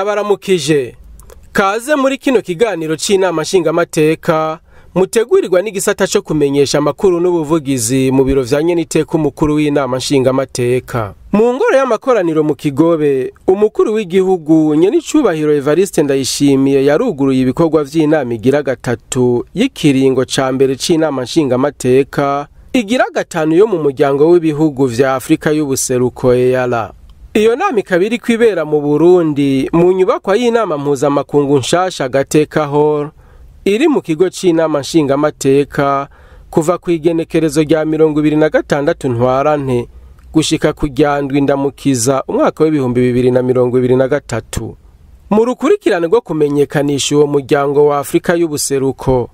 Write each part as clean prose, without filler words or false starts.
Ndabaramukije kaze muri kino kiganiro c'inama nshingamateka mutegurirwa n'igisata cyo kumenyesha amakuru n'ubuvugizi mu biro vya nyeniteka umukuru w'inama nshingamateka. Mu ngoro y'amakoraniro mu Kigobe, umukuru w'igihugu nyenicubahiro Evariste Ndayishimiye yaruguruye ibikorwa vy'inama igira gatatu y'ikiringo ca mbere c'inama nshingamateka igira gatanu yo mu muryango w'ibihugu vya Afrika y'ubuseruko EALA. Iyo nama ikaba iri kwibera mu Burundi mu nyubakwa y'inama mpuzamakungu nshasha Gateka Hall iri mu kigo c'inama nshingamateka kuva ku igenekerezo rya 26 Ntwarante gushika ku ryandwi Ndamukiza umwaka w'ibihumbi 2023. Mu rukurikirane rwo kumenyekanisha uwo muryango wa Afrika y'ubuseruko,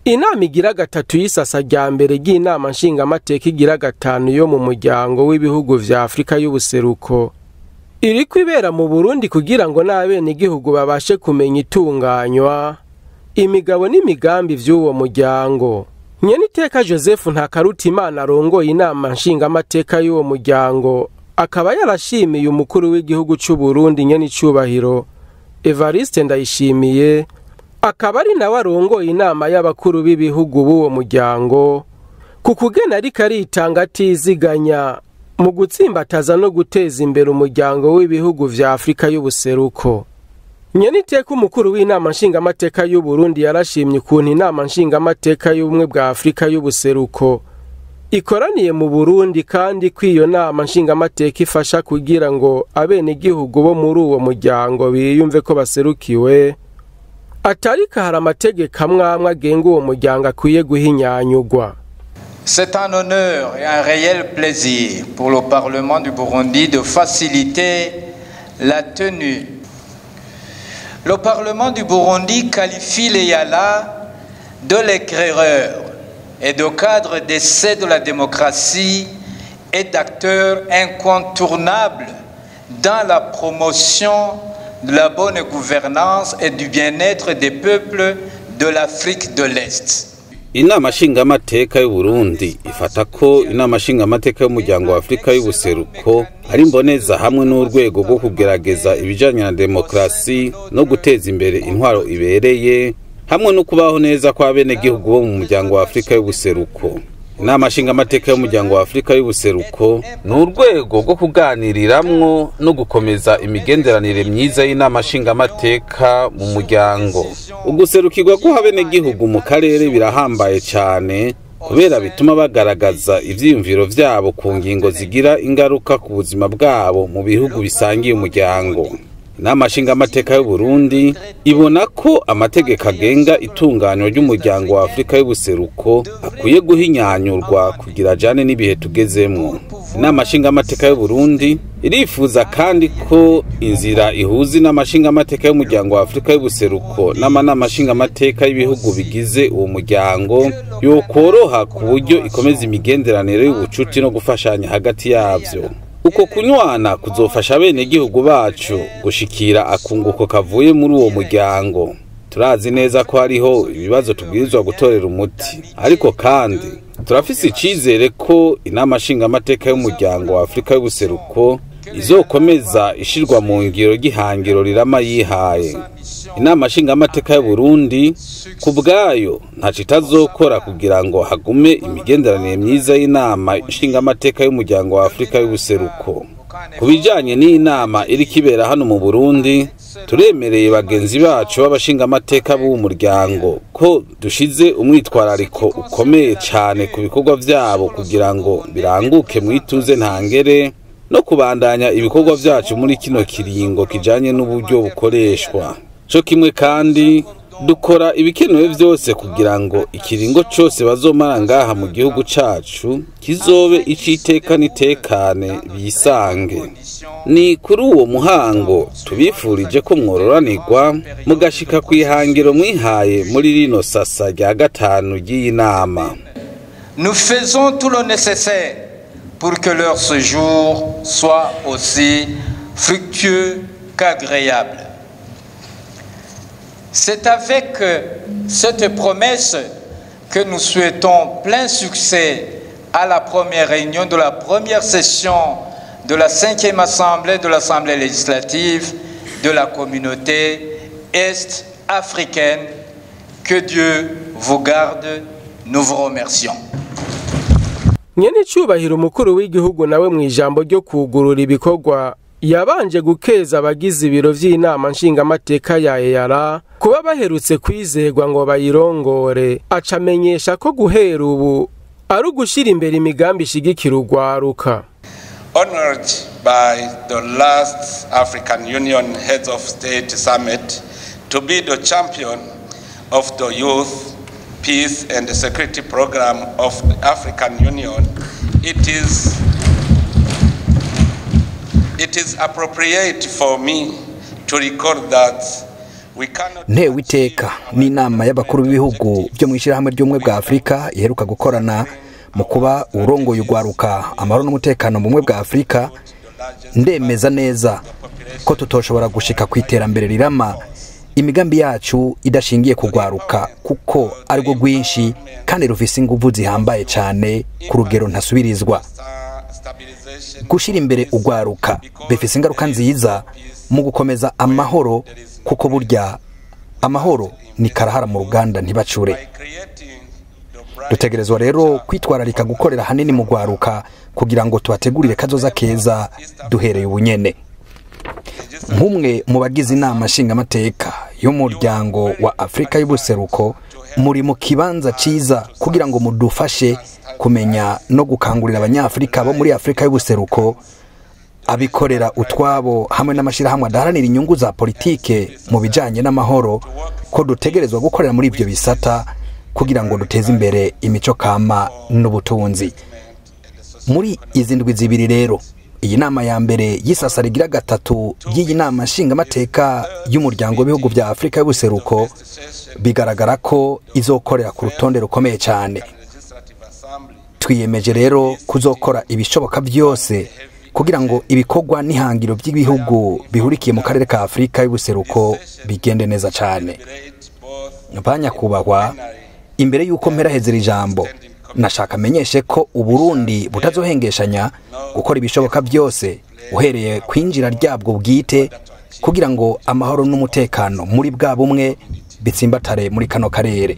inama igira gatatu y'isasa rya mbere ry'inama nshingamateka igira gatanu yo mu muryango w'ibihugu vya Afrika y'ubuseruko iri kwibera mu Burundi kugira ngo n'abenegihugu babashe kumenya itunganywa imigabo n'imigambi vy'uwo muryango. Nyeniteka Joseph Ntakarutimana arongoye inama nshingamateka y'uwo muryango akaba yarashimiye umukuru w'igihugu c'u Burundi nyenicubahiro Evariste Ndayishimiye, akaba ari nawe arongoye inama y'abakuru b'ibihugu b'uwo muryango ku kugena ariko aritanga atiziganya mu gutsimbataza no guteza imbere umuryango w'ibihugu vya Afrika y'ubuseruko. Nyeniteka umukuru w'inama nshingamateka y'u Burundi yarashimye ukuntu inama nshingamateka y'ubumwe bwa Afrika y'ubuseruko ikoraniye mu Burundi, kandi kw'iyo nama nshingamateka ifasha kugira ngo abenegihugu bo muri uwo muryango biyumve ko baserukiwe, atarika hari amategeko amwe agenga uwo muryango akwiye guhinyanyugwa. C'est un honneur et un réel plaisir pour le Parlement du Burundi de faciliter la tenue. Le Parlement du Burundi qualifie l'EALA de l'éclaireur et de cadre d'essai de la démocratie et d'acteur incontournable dans la promotion de la bonne gouvernance et du bien-être des peuples de l'Afrique de l'Est. Inama nshingamateka y'u Burundi ifata ko inama nshingamateka y'umuryango wa Afrika y'ubuseruko ari mboneza hamwe n'urwego rwo kugerageza ibijanye na demokrasi no guteza imbere intwaro ibereye hamwe no kubaho neza kwa abenegihugu bo mu muryango wa Afrika y'ubuseruko. Inama nshingamateka y'umuryango wa Afrika y'ubuseruko ni urwego rwo kuganiriramwo no gukomeza imigenderanire myiza y'inama nshingamateka mu muryango. Uguserukirwa kw'abenegihugu mu karere birahambaye cyane kubera bituma bagaragaza ivyiyumviro vyabo ku ngingo zigira ingaruka ku buzima bwabo mu bihugu bisangiye umuryango. Inama nshingamateka y'u Burundi ibona ko amategeko agenga itunganywa ry'umuryango wa Afrika y'ubuseruko akwiye guhinyanyurwa kugira jane n'ibihe tugezemwo. Inama nshingamateka y'u Burundi irifuza kandi ko inzira ihuza inama nshingamateka y'umuryango wa Afrika y'ubuseruko n'amanama nshingamateka y'ibihugu bigize uwo muryango yokoroha ku buryo ikomeza imigenderanire y'ubucuti no gufashanya hagati yavyo. Uko kunywana kuzofasha abenegihugu bacu gushikira akunguko kavuye muri uwo muryango. Turazi neza ko hariho ibibazo tubwirizwa gutorera umuti, ariko kandi turafise icizere ko inama nshingamateka y'umuryango wa Afrika y'ubuseruko izokomeza ishirwa mu ngiro gihangiro rirama yihaye. Inama nshingamateka y'u Burundi kubgayo ntaco itazokora kugira ngo hagume imigenderanire myiza y'inama nshingamateka y'umuryango wa Afrika y'ubuseruko. Kubijanye n'inama iri kibera hano mu Burundi, turemereye bagenzi bacu b'abashingamateka b'uwo muryango ko dushize umwitwarariko ukomeye cyane ku bikorwa vyabo kugira ngo biranguke mu ituze ntangere no kubandanya ibikorwa vyacu muri kino kiringo kijanye n'uburyo bukoreshwa. Co kimwe kandi dukora ibikenewe vyose kugira ngo ikiringo cose bazomara ngaha mu gihugu cacu kizobe iciteka nitekane bisange. Ni kuri uwo muhango tubifurije ko mwororanirwa mugashika kwihangiro mwihaye muri rino sasa rya gatanu ry'inama. Nous faisons tout le nécessaire pour que leur séjour soit aussi fructueux qu'agréable. C'est avec cette promesse que nous souhaitons plein succès à la première réunion de la première session de la 5e Assemblée de l'Assemblée législative de la communauté est-africaine. Que Dieu vous garde, nous vous remercions. Nyene cyubahiro umukuru w'igihugu nawe mu ijambo ryo kugurura ibikorwa yabanje gukeza abagize ibiro vy'inama nshingamateka ya EAR kuba baherutse kwizegwa ngo bayirongore, acamenyesha ko guhera ubu ari ugushira imbere imigambi ishigikira urwaruka. Honored by the last African Union Heads of State Summit to be the champion of the Youth, Peace and Security Program of the African Union, it is appropriate for me to record that we cannot. Ntewe iteka n'inama y'abakuru b'ibihugu byo mu ishyirahamwe ry'ubumwe bwa Afurika iheruka gukorana mu kuba urongoye urwaruka amahoro n'umutekano mu bumwe bwa Afurika. Ndemeza neza ko tutoshobora gushika ku iterambere rirama imigambi yacu idashingiye kugwaruka, kuko ari rwo rwinshi kandi rufise inguvu zihambaye cyane ku rugero ntasubirizwa. Gushira imbere ugwaruka bifise ingaruka nziza mu gukomeza amahoro, kuko burya amahoro ni karahara mu ruganda ntibacure. Dutegerezwa rero kwitwararika gukorera hanini mu gwaruka kugira ngo tubategurire kazoza keza duhereye ubunyene. Nk'umwe mu bagize inama nshingamateka y'umuryango wa Afrika y'ubuseruko, muri mu kibanza ciza kugira ngo mudufashe kumenya no gukangurira abanyafrika bo muri Afrika y'ubuseruko, abikorera utwabo hamwe n'amashirahamwe adaharanira inyungu za politike mu bijanye n'amahoro, ko dutegerezwa gukorera muri ibyo bisata kugira ngo duteze imbere imico kama n'ubutunzi. Muri izi ndwi zibiri rero, iyi nama ya mbere y'isasa rigira gatatu y'iyi nama nshingamateka y'umuryango w'ibihugu bya Afrika y'ubuseruko bigaragara ko izokorera ku rutonde rukomeye cyane. Twiyemeje rero kuzokora ibishoboka byose kugira ngo ibikorwa n'ihangiro by'ibihugu bihurikiye mu karere ka Afrika y'ubuseruko bigende neza cyane. Banyakubahwa, imbere y'uko mpera hezera ijambo, nashaka menyeshe ko Uburundi butazohengeshanya gukora ibishoboka byose uhereye kwinjira ryabwo bwite kugira ngo amahoro n'umutekano muri bwa bumwe bitsimbatare muri kano karere.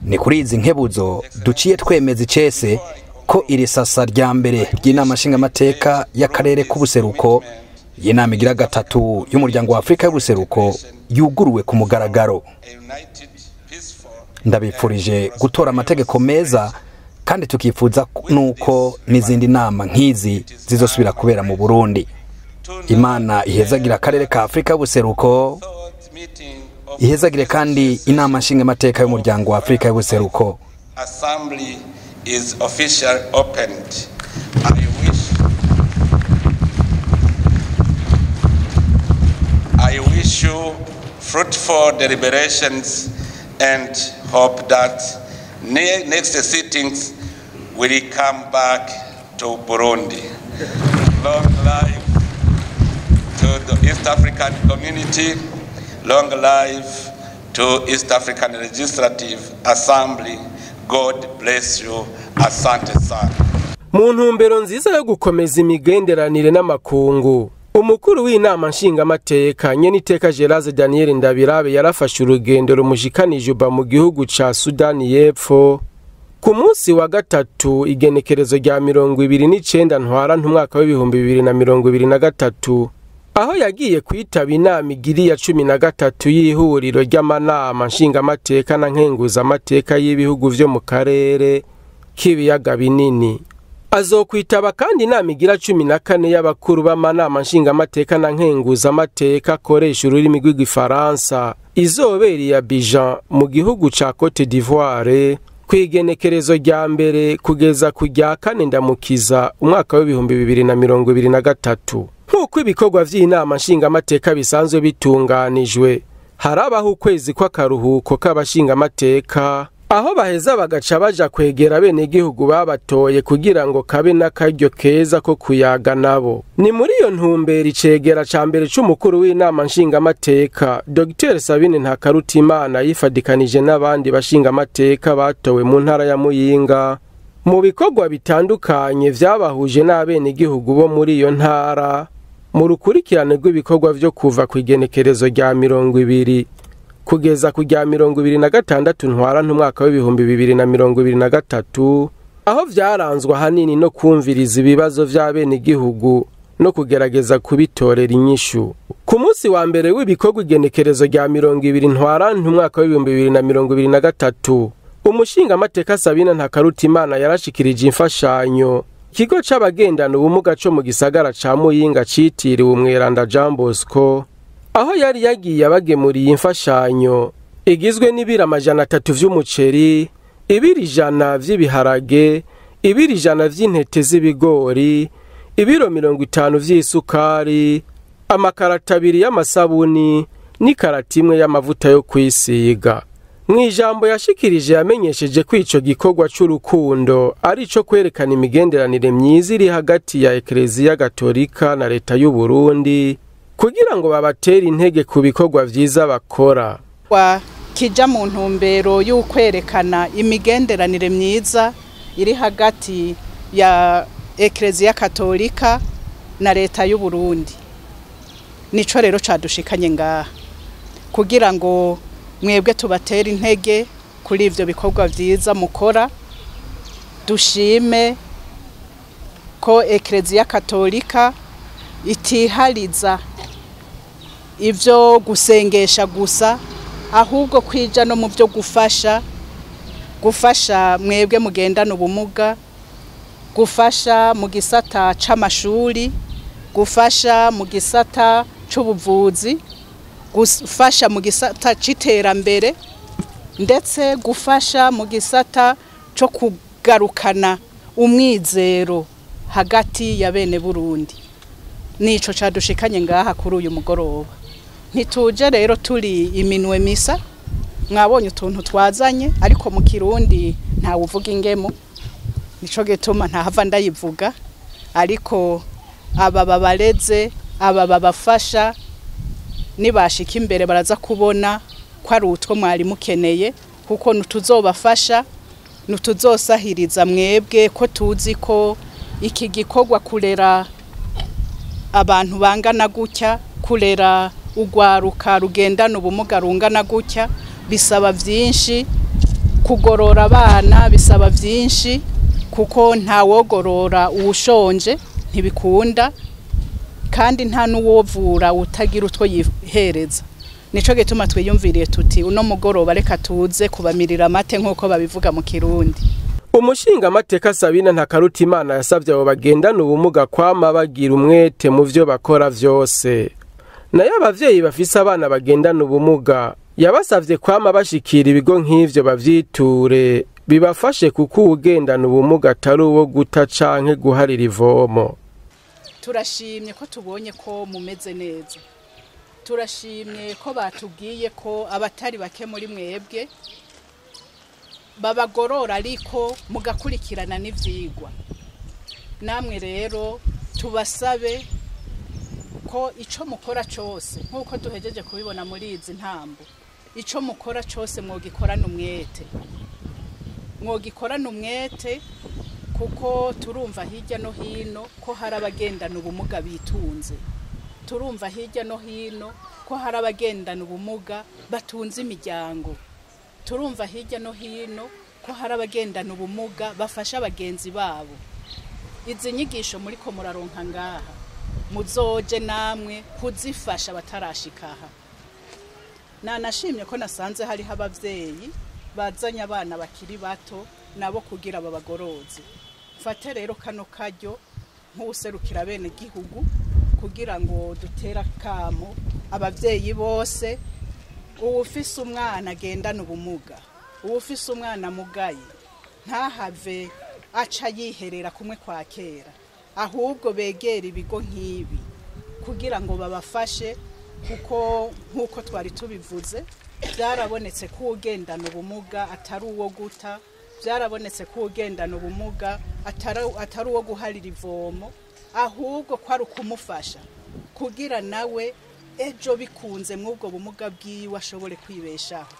Ni kuri izi nkebuzo duciye twemeza icese ko iri sasa rya mbere ry'inama nshingamateka y'akarere k'ubuseruko y'inama igira gatatu y'umuryango wa Afrika y'ubuseruko yuguruwe ku mugaragaro. Ndabipfurije gutora amategeko meza, kandi tukifuza nuko n'izindi nama nk'izi zizosubira kubera mu Burundi. Imana ihezagira akarere ka Afrika y'ubuseruko, ihezagire kandi inama nshingamateka y'umuryango wa Afrika y'ubuseruko. Assembly is officially opened. I wish you fruitful deliberations and hope that next sittings will come back to Burundi. Long life to the East African community. Long life to East African Legislative Assembly. God bless you. Asante sana. Mu ntumbero nziza yo gukomeza imigenderanire n'amakungu, umukuru w'inama nshingamateka Nyeniteka Geraze Daniel Ndabirabe yarafashe urugendo rumushikanije uba mu gihugu ca Sudani y'Epfo ku munsi wa gatatu igenekerezo rya 29 ntwarante umwaka wa 2023, aho yagiye kwitaba inama igiri ya 13 y'ihuriro ry'amanama nshingamateka na nkenguzamateka y'ibihugu vyo mu karere k'ibiyaga binini. Azokwitaba kandi inama igira 14 y'abakuru b'amanama nshingamateka na nkenguzamateka akoresha ururimi rw'igifaransa izobereye Abidjan mu gihugu ca Cote d'Ivoire kwigenekerezo rya mbere kugeza ku rya 4 ndamukiza umwaka wa 2023. Nk'uko ibikorwa vy'inama nshingamateka bisanzwe bitunganijwe, harabaho ukwezi kw'akaruhuko k'abashingamateka, aho baheza bagaca baja kwegera bene igihugu babatoye kugira ngo kabe n'akaryo keza ko kuyaga nabo. Ni muri iyo ntumbero icegera ca mbere c'umukuru w'inama nshingamateka Dr. Sabine Ntakarutimana yifadikanije n'abandi bashingamateka batowe mu ntara ya Muyinga mu bikorwa bitandukanye vyabahuje n'abene igihugu bo muri iyo ntara mu rukurikirane rw'ibikorwa vyo kuva ku igenekerezo rya 20 kugeza ku rya 26 ntwarante umwaka w'ibihumbi 2023, aho vyaranzwe hanini no kumviriza ibibazo vy'abenegihugu no kugerageza kubitorera inyishu. Ku munsi wa mbere w'ibikorwa igenekerezo rya 20 ntwarante umwaka w'ibihumbi 2023, umushingamateka Sabina Ntakarutimana yarashikirije imfashanyo ikigo c'abagendana ubumuga co mu gisagara ca Muyinga citiriwe Umweranda Jean Bosco, aho yari yagiye abagemuriye imfashanyo igizwe n'ibiro 300 vy'umuceri, ibiro 100 vy'ibiharage, ibiro 100 vy'intete z'ibigori, ibiro 50 vy'isukari, amakarata 2 y'amasabuni n'ikarata 1 y'amavuta yo kwisiga. Mwijambo yashikirije yamenyesheje ko ico gikorwa c'urukundo ari co kwerekana imigenderanire myiza iri hagati ya Eklezia Gatolika na leta y'u Burundi kugira ngo babatere intege ku bikorwa vyiza bakora. Kija mu ntumbero y'ukwerekana imigenderanire myiza iri hagati ya Eklezia Gatolika na leta y'u Burundi. Nico rero cadushikanye ngaha kugira ngo mwebwe tubatera intege kuri ivyo bikorwa vyiza mukora. Dushime ko Eklezia Gatolika itihariza ivyo gusengesha gusa, ahubwo kwija no mu byo gufasha mwebwe mugendana ubumuga, gufasha mu gisata c'amashuri, gufasha mu gisata c'ubuvuzi, gufasha mu gisata c'iterambere, ndetse gufasha mu gisata cyo kugarukana umwizero hagati ya bene Burundi. Nico cadushikanye ngaha kuri uyu mugoroba. Ntituje rero turi iminwe misa, mwabonye utuntu twazanye, ariko mu Kirundi nta uvuga ingemo, nico gituma ntahava ndayivuga, ariko aba babareze, aba babafasha nibashika imbere baraza kubona ko ari utwo mwari mukeneye, kuko nutuzobafasha nutuzosahiriza mwebwe ko tuzi ko iki gikorwa kurera abantu bangana gutya, kurera ugwaruka rugendana ubumuga rungana gutya bisaba vyinshi, kugorora abana bisaba vyinshi, kuko nta wogorora uwushonje ntibikunda, kandi nta nuwovura utagira utwo yihereza. Nico gituma twiyumviriye tuti uno mugoroba reka tuze kubamirira amate nkuko babivuga mu Kirundi. Umushingamateka Sabina Ntakarutimana yasavye abo bagendana ubumuga kwama bagira umwete mu vyo bakora vyose. Nayo abavyeyi bafise abana bagendana ubumuga yabasavye kwama bashikira ibigo nk'ivyo bavyiture bibafashe, kuko ugendana ubumuga atari uwo guta canke guharira ivomo. Turashimye ko tubonye ko mumeze neza, turashimye ko batubwiye ko abatari bake muri mwebwe babagorora ariko mugakurikirana n'ivyigwa. Namwe rero tubasabe ko ico mukora cose nkuko duhejeje kubibona muri izi ntambo, ico mukora cose mwogikorana umwete, kuko turumva hirya no hino ko hari abagendana ubumuga bitunze, turumva hirya no hino ko hari abagendana ubumuga batunze imiryango, turumva hirya no hino ko hari abagendana ubumuga bafasha abagenzi babo. Izi nyigisho muri ko muraronka ngaha muzoje namwe kuzifasha batarashikaha. Nanashimye ko nasanze hari abavyeyi bazanya abana bakiri bato nabo kugira babagoroze. Fate rero kano karyo nk'userukira bene gihugu kugira ngo dutera kamo abavyeyi bose, uwufise umwana agendana ubumuga, uwufise umwana mugaye, ntahave aca yiherera kumwe kwa kera, ahubwo begera ibigo nk'ibi kugira ngo babafashe, kuko nkuko twari tubivuze byarabonetse ko ugendana ubumuga atari uwo guta, byarabonetse ko ugendana ubumuga atari uwo guharira ivomo, ahubwo ko ari ukumufasha kugira nawe ejo bikunze mw'ubwo bumuga bwiwe ashobore kwibeshaho.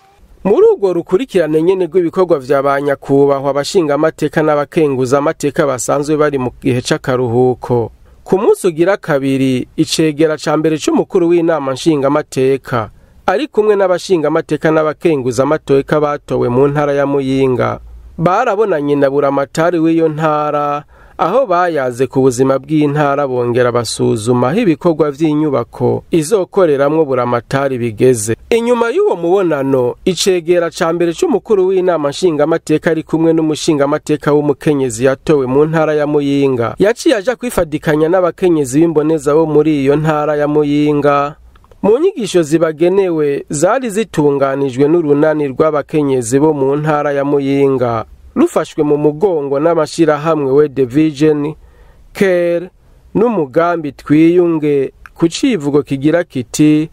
Muri urwo rukurikirane nyene rw'ibikorwa vya banyakubahwa abashinga amateka n'abakenguza amateka basanzwe bari mu gihe c'akaruhuko, ku munsi ugira kabiri icegera ca mbere c'umukuru w'inama nshingamateka ari kumwe n'abashingamateka n'abakenguzamateka batowe mu ntara ya Muyinga barabonanye na buramatari w'iyo ntara aho bayaze ku buzima bw'intara bongera basuzuma aho ibikorwa vy'inyubako izokoreramwo buramatari bigeze. Inyuma y'uwo mubonano icegera ca mbere c'umukuru w'inama nshingamateka ari kumwe n'umushingamateka w'umukenyezi yatowe mu ntara ya Muyinga yaciye aja kwifadikanya n'abakenyezi b'imboneza bo muri iyo ntara ya Muyinga. Mu nyigisho zibagenewe zari zitunganijwe n'urunani rw'abakenyezi bo mu ntara ya Muyinga rufashwe mu mugongo n'amashirahamwe World Vision, Care n'umugambi Twiyunge ku civugo kigira kiti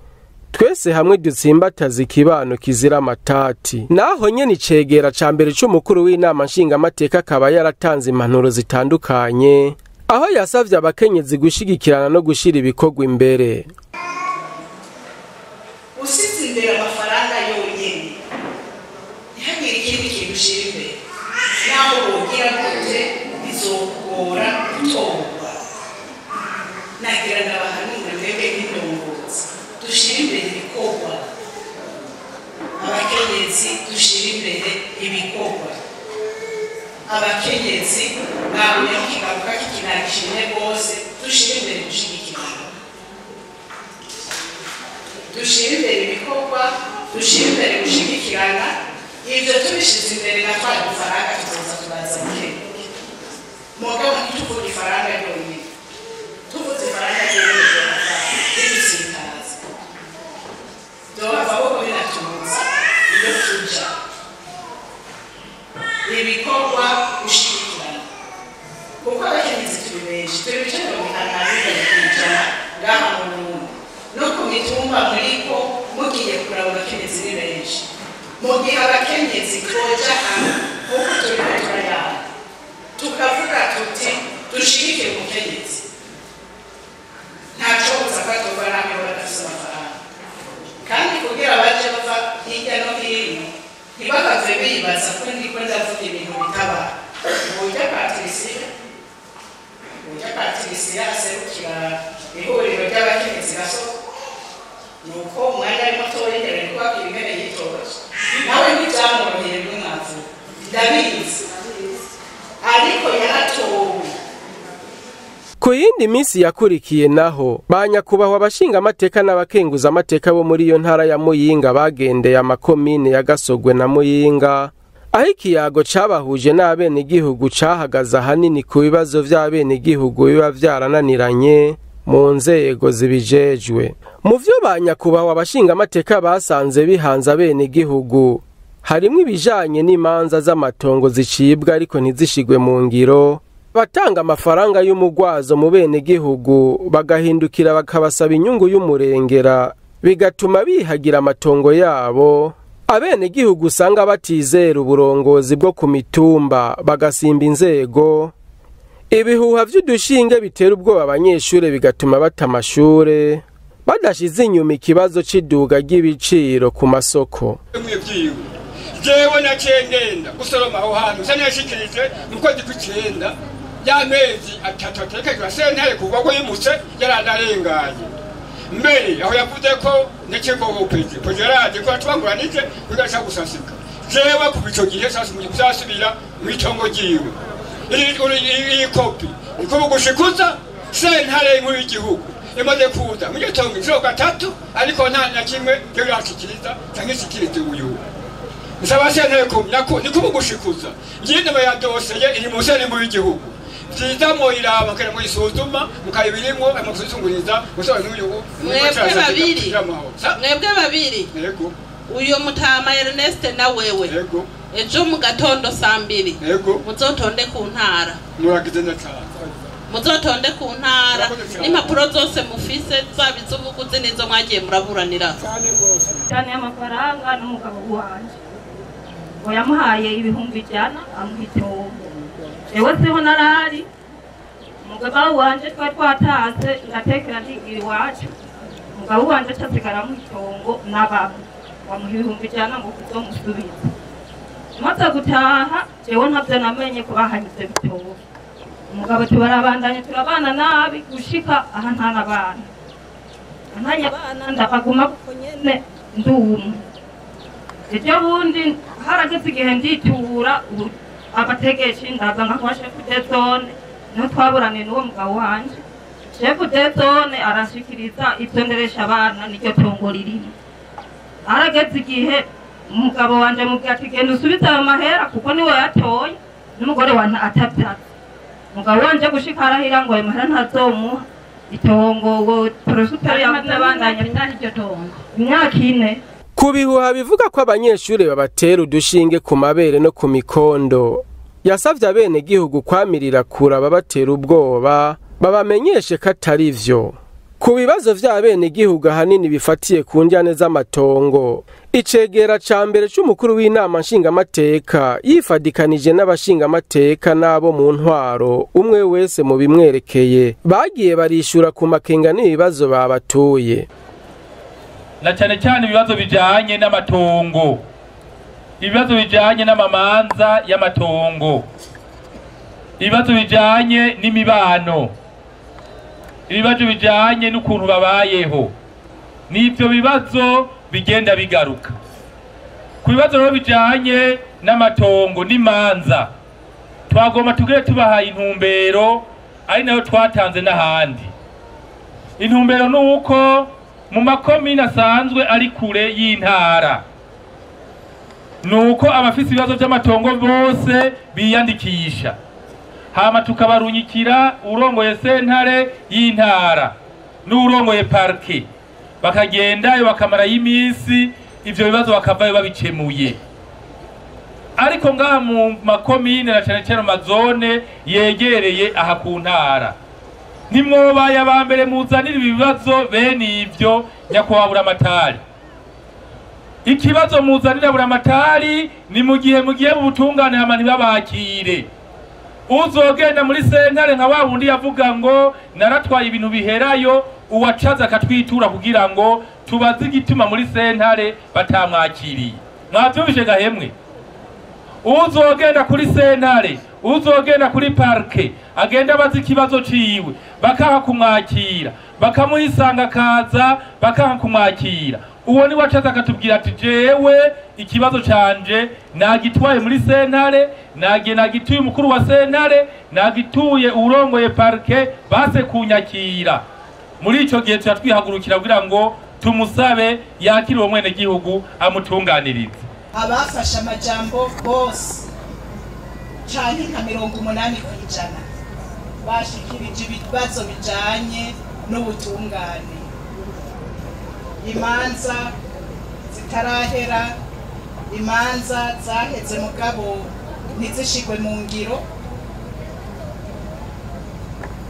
twese hamwe dutsimbataza ikibano kizira amatati. Naho nyene icegera ca mbere c'umukuru w'inama nshingamateka akaba yaratanze impanuro zitandukanye aho yasavye abakenyezi gushigikirana no gushira ibikorwa imbere. Usize imbere amafaranga yonyene ntihagire ikindi kintu ushira imbere naho wogira gute bizokugora gutorwa. Nagira n'abahanura mbere n'indongozi dushira imbere ibikorwa, abakenyezi dushira imbere ibikorwa, abakenyezi ntabwo kigaruka kikinagishimye rwose dushira imbere gushigikirana, dushira imbere ibikorwa, dushira imbere gushigikirana. Ivyo tubishize imbere na twa ifaranga tuzoza turaza mukenge mugabo ntituvuge ifaranga ryonyene, tuvuze ifaranga ryonyene ntidusitaza dohava boko binatuza iyo tuja ibikorwa gushigikirana kuko abakenyezi turi benshi turi bice 50 ngaha mu Burundi no ku mitumba muriko mugiye kuraba abakenyezi ni benshi. Mugihe abakenyezi twoja hamwe uko turiko turayana tukavuga tuti dushigikire umukenyezi ntaco buzafatwa namwe badafise amafaranga kandi kugira baje bava hirya no hino ntibakave bibaza ko ndiko ndavuga ibintu bitaba uburyo Patricia aserukira ihuriro ry'abakenyezi gasoko nuko umwanya ari mutoya yari kwakira ingene yitoje nawe ntibyamworoheye n'umwavu ndabizi ariko yaratowe. Ku yindi minsi yakurikiye naho banyakubahwa abashingamateka n'abakenguzamateka bo muri iyo ntara ya Muyinga bagendeye amakomine ya Gasogwe na Muyinga aho ikiyago cabahuje n'abenegihugu cahagaze ahanini ku bibazo vy'abenegihugu biba vyarananiranye mu nzego zibijejwe. Mu vyo banyakubahwa abashingamateka basanze bihanze abenegihugu harimwo ibijanye n'imanza z'amatongo zicibwa ariko ntizishigwe mu ngiro, batanga amafaranga y'umugwazo mu benegihugu bagahindukira bakabasaba inyungu y'umurengera bigatuma bihagira amatongo yabo. Abenegihugu usanga batizera uburongozi bwo ku mitumba bagasimba inzego. Ibihuha vy'udushinge bitera ubwoba abanyeshure bigatuma bata amashure badashize inyuma ikibazo c'iduga ry'ibiciro ku masoko. Jewe nacengenda gusoroma aho hantu sanashikirije mukwezi kw'icenda y'amezi atatu atekejwe sentare kuva ko yimutse yaranarenganye mbere aho yavuze ko nekego peje pojeraje ko twaguranije kugasha gusasika jewe ku bico gihe sasa mu byasubira mu itongo giwe iri kopi iko gushikuza sentare mu igihugu imaze kuza mu gitongo cyo gatatu ariko nta na kimwe cyo yashikiriza cyangishikirije uyu Msabasene kumyako nikubugushikuza nginde bayadoseye iri musene mu igihugu vyiza mo iraba kare mu isuzuma mukayibirimo amakuzunguriza musaba n'uyu mwebwe babiri yego uyo mutama Ernest na wewe yego ejo mu gatondo 2:00 yego muzotonde ku ntara muragize cyane muzotonde ku ntara n'impapuro zose mufise zabizubuguze nizo mwagiye muraburanira cyane amafaranga n'umugabo wanje yamuhaye ibihumbi 100 amuhito ewe siho narari umugabo wanje twataze ngatekera ndigiri wacu umugabo wanje cyasigara mu itongo n'ababo bamuha ibihumbi 100 ngo kuzomusubiza maze gutaha jewe ntavyo namenye ko bahanyuze bitobo umugabo tubarabandanye turabana nabi gushika aha ntana abana ntanya abana ndabaguma kuko nyene nduma ejo bundi harageze igihe nditura abategeshi ndaza nka shefu de zone niho twaburaniye n'uwo mugabo wanje shefu de zone arashikiriza ibyo nderesha abana n'iryo tongo ririmo harageze igihe umugabo wanje mubwira ati genda usubize ayo mahera kuko niwe yatoye n'umugore wa atabyatse umugabo wanje gushika arahira ngo ayo mahera ntazomuha itongo porosuperi yavuze abandanya bitaha iryo tongo imyaka 4. Ku bihuha bivuga ko abanyeshuri babatera udushinge ku mabere no ku mikondo yasavye abene gihugu kwamirira kura babatera ubwoba babamenyeshe ko atari vyo. Ku bibazo vy'abene gihugu ahanini bifatiye ku njyane z'amatongo icegera ca mbere c'umukuru w'inama nshingamateka yifadikanije n'abashingamateka n'abo mu ntwaro umwe wese mu bimwerekeye bagiye barishura ku makenga n'ibibazo babatuye. Na cyane cyane ibibazo bijanye n'amatongo, ibibazo bijanye n'amamanza y'amatongo, ibibazo bijanye n'imibano, ibibazo bijanye n'ukuntu babayeho. N'ivyo bibazo bigenda bigaruka. Ku bibazo rero bijanye n'amatongo n'imanza twagomba tugere tubahaye intumbero ari nayo twatanze n'ahandi. Intumbero nuko mu makomine asanzwe ari kure y'intara nuko abafise ibibazo by'amatongo bose biyandikisha hama tukabarunyikira urongoye sentare y'intara n'urongoye parke bakagendayo bakamara y'imisi ivyo bibazo bakavayo babikemuye. Ariko ngaha mu makomine na cyane cyane mazone yegereye aha ku ntara nimwobaye abambere muzanira ibibazo bene ivyo nyakubahwa amatari. Ikibazo muzanira buramatari ni mugihe mu butungane hamani babakire. Uzogenda muri sentare nka wa wundi yavuga ngo naratwaye ibintu biherayo uwacaza akatwitura kugira ngo tubaze igituma muri sentare batamwakiriye. Mwavyumvise gahemwe? Uzogenda kuri sentare, uzogenda kuri parke, agenda bazi ikibazo ciwe, bakaha kumwakira, bakamuhisanga kaza, bakaha kumwakira. Uwo ni wacaza akatubwira ati jewe ikibazo canje nagitwaye muri sentare, nagituye umukuru wa sentare, nagituye urongoye parke, base kunyakira. Muri ico gihe twihagurukira kugira ngo tumusabe yakire uwo mwene gihugu amutunganirize. Abafasha amajambo bose canke nka 80% bashikirije ibibazo bijanye n'ubutungane. Imanza zitarahera, imanza zaheze mugabo ntizishigwe mu ngiro.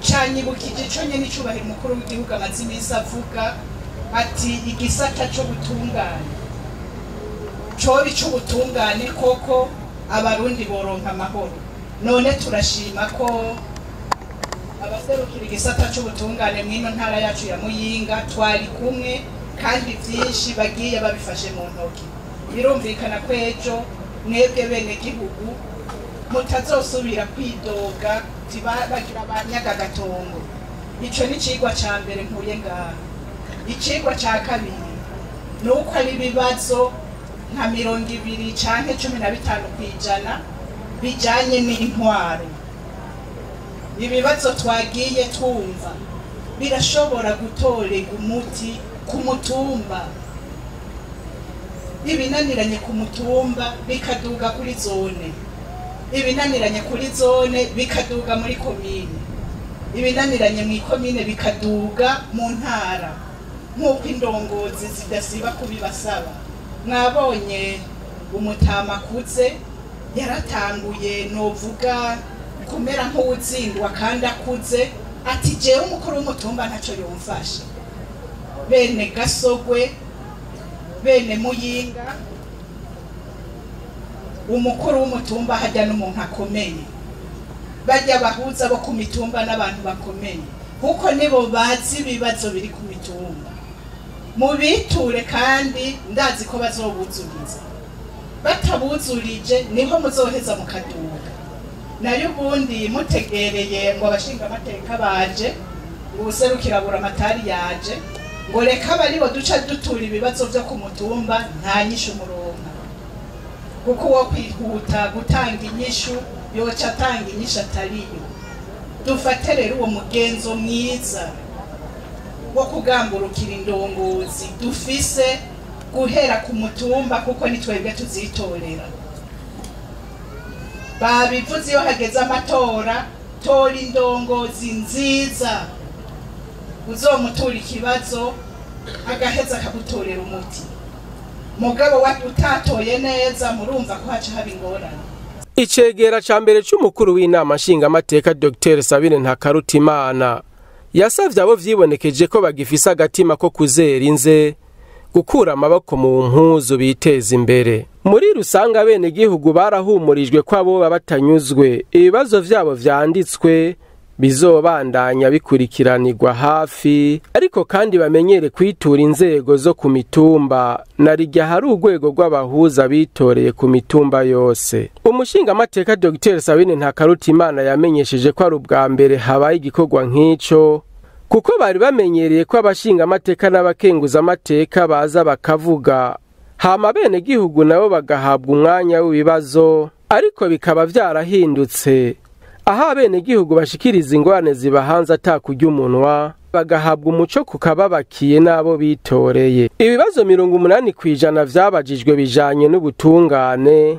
Canyibukije ico nyene icubahiro umukuru w'igihugu amaze imisi avuga ati igisata co gutungana cobi c'ubutungane koko abarundi boronka amahoro. None turashima ko abaserukira igisata c'ubutungane mwino ntara yacu ya Muyinga twari kumwe kandi vyinshi bagiye babifashe mu ntoki. Birumvikana ko ejo mwebwe bene gihugu mutazosubira kwidoga bagira abanyaga gatongo. Ico ni cigwa ca mbere mpuye ngaha. Icigwa ca kabiri nuko ari ibibazo nka 20 canke 15% bijanye n'intwaro. Ibibazo twagiye twumva birashobora gutorega umuti ku mutumba, ibinaniranye ku mutumba bikaduga kuri zone, ibinaniranye kuri zone bikaduga muri komine, ibinaniranye mu komine bikaduga mu ntara nk'uko indongozi zidasiba kubibasaba. Mwabonye umutama akuze yaratanguye novuga kumera nk'uwutsindwa kandi akuze ati jewe umukuru w'umutumba ntaco yomfasha. Bene Gasogwe, bene Muyinga, umukuru w'umutumba hajya n'umuntu akomeye, bajya bahuza bo ku mitumba n'abantu bakomeye kuko nibo bazi ibibazo biri ku mitumba. Mubiture kandi ndazi ko bazobuzuriza, batabuzurije niho muzoheza mukaduga. nayo ubundi mutegereye ngo abashinga amateka baje ubuserukira buramatari yaje ngo reka baribo duca dutura ibibazo byo ku mutumba nta nyishu muronka kuko wo kwihuta gutanga inyishu yoca atanga inyishu atariyo. Dufate rero uwo mugenzo mwiza wo kugamburukira indongozi dufise guhera ku mutumba kuko ni twebwe tuzitorera. Babivuze iyo hageze amatora, tora indongozi nziza uzomutura ikibazo agaheza akagutorera umuti. Mugabo utatoye neza murumva ko haca haba ingorane. Icegera ca mbere c'umukuru w'inama nshingamateka Dr Sabine Ntakarutimana yasavye abo vyibonekeje ko bagifise agatima ko kuzera inze gukura amaboko mu mpuzu biteza imbere. Muri rusanga bene gihugu barahumurijwe ko abo batanyuzwe ibibazo vyabo vyanditswe bizobandanya bikurikiranirwa hafi, ariko kandi bamenyere kwitura inzego zo ku mitumba narirya hari urwego rw'abahuza bitoreye ku mitumba yose. Umushinga amateka Dr Sabine Ntakarutimana yamenyesheje ko ari ubwa mbere habaye igikorwa nk'ico, kuko bari bamenyereye ko abashinga amateka n'abakenguza amateka baza bakavuga hama bene gihugu nabo bagahabwa umwanya w'ibibazo, ariko bikaba vyarahindutse aho abene gihugu bashikiriza ingorane zibahanze atakurya umunwa bagahabwa umuco kukababakiye nabo bitoreye. Ibibazo 80% vyabajijwe bijanye n'ubutungane,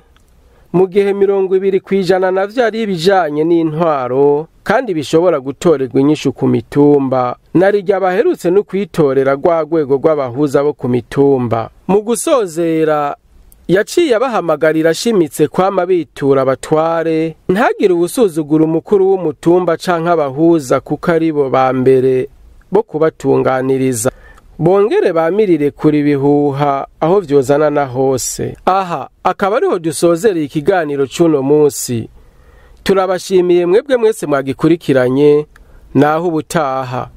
mu gihe 20% navyo ari bijanye n'intwaro kandi bishobora gutorerwa inyishu ku mitumba narirya baherutse no kwitorera rw'agwego rw'abahuza bo ku mitumba. Mu gusozera yaciye abahamagarira ashimitse kwama bitura abatware ntagire ubusuzugura umukuru w'umutumba canke abahuza kuko aribo ba mbere bo kubatunganiriza, bongere bamirire kuri bihuha aho vyozana na hose. Aha akaba ariho dusozereye ikiganiro c'uno munsi. Turabashimiye mwebwe mwese mwagikurikiranye, naho ubutaha.